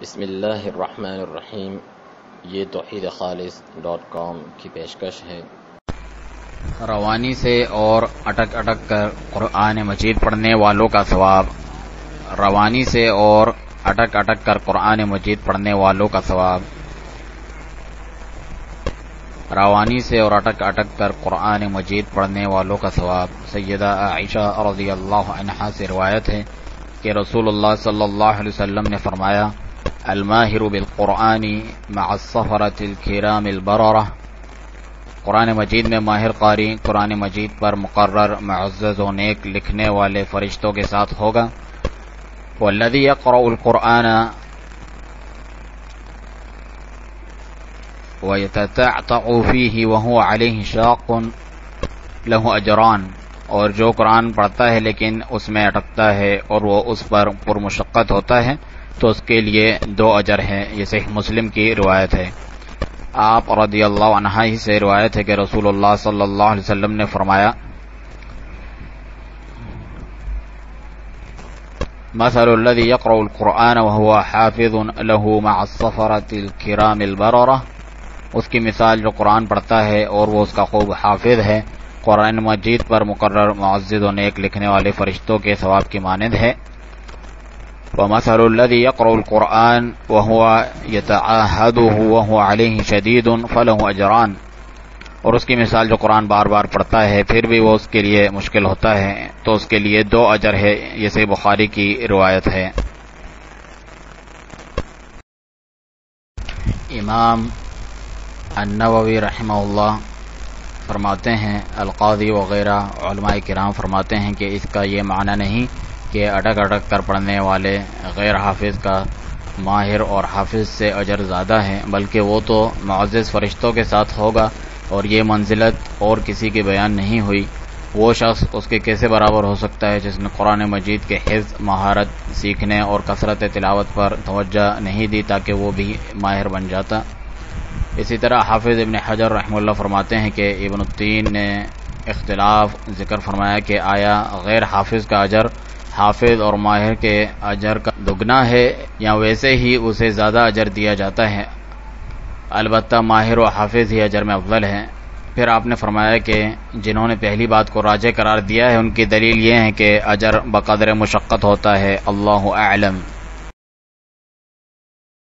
بسم اللہ الرحمن الرحیم۔ یہ توحیدخالص.com کی پیشکش ہے۔ روانی سے اور اٹک اٹک کر قرآن مجید پڑھنے والوں کا ثواب۔ روانی سے اور اٹک اٹک کر قرآن مجید پڑھنے والوں کا ثواب۔ روانی سے اور اٹک اٹک کر قرآن مجید پڑھنے والوں کا ثواب۔ سیدہ عائشہ رضی اللہ عنہا سے روایت ہے کہ رسول اللہ صلی اللہ علیہ وسلم نے فرمایا، الماہر بالقرآن مع الصفرۃ الکرام البررہ، قرآن مجید میں ماہر قاری قرآن مجید پر مقرر معزز و نیک لکھنے والے فرشتوں کے ساتھ ہوگا۔ والذی یقرأ القرآن ویتتعتع فیہ وہو علیہ شاق لہ اجران، اور جو قرآن پڑھتا ہے لیکن اس میں اٹکتا ہے اور وہ اس پر پرمشقت ہوتا ہے تو اس کے لیے 2 اجر ہیں۔ یہ صحیح مسلم کی روایت ہے۔ آپ رضی اللہ عنہ ہی سے روایت ہے کہ رسول اللہ صلی اللہ علیہ وسلم نے فرمایا، مثل الذی یقرأ القرآن وهو حافظ له مع الصفرۃ الکرام البررہ، اس کی مثال جو قرآن پڑھتا ہے اور وہ اس کا خوب حافظ ہے، قرآن مجید پر مقرر معزز و نیک لکھنے والے فرشتوں کے ثواب کی مانند ہے۔ ومثل الذی یقرأ القرآن وهو یتعاہدہ وهو علیہ شدید فلہ اجران، اور اس کی مثال جو قرآن بار بار پڑھتا ہے پھر بھی وہ اس کے لیے مشکل ہوتا ہے تو اس کے لیے 2 اجر ہے۔ یہ صحیح بخاری کی روایت ہے۔ امام النووی رحمہ اللہ فرماتے ہیں، القاضی وغیرہ علماء کرام فرماتے ہیں کہ اس کا یہ معنی نہیں کہ اٹک اٹک کر پڑھنے والے غیر حافظ کا ماہر اور حافظ سے اجر زیادہ ہے، بلکہ وہ تو معزز فرشتوں کے ساتھ ہوگا، اور یہ منزلت اور کسی کی بیان نہیں ہوئی۔ وہ شخص اس کے کیسے برابر ہو سکتا ہے جس نے قرآن مجید کے حفظ، مہارت سیکھنے اور کثرت تلاوت پر توجہ نہیں دی تاکہ وہ بھی ماہر بن جاتا۔ اسی طرح حافظ ابن حجر رحمہ اللہ فرماتے ہیں کہ ابن التین نے اختلاف ذکر فرمایا کہ آیا غیر حافظ کا اجر حافظ اور ماہر کے اجر کا دگنا ہے یا ویسے ہی اسے زیادہ اجر دیا جاتا ہے، البتہ ماہر و حافظ ہی اجر میں افضل ہے۔ پھر آپ نے فرمایا کہ جنہوں نے پہلی بات کو راجح قرار دیا ہے ان کی دلیل یہ ہے کہ اجر بقدر مشقت ہوتا ہے، اللہ اعلم۔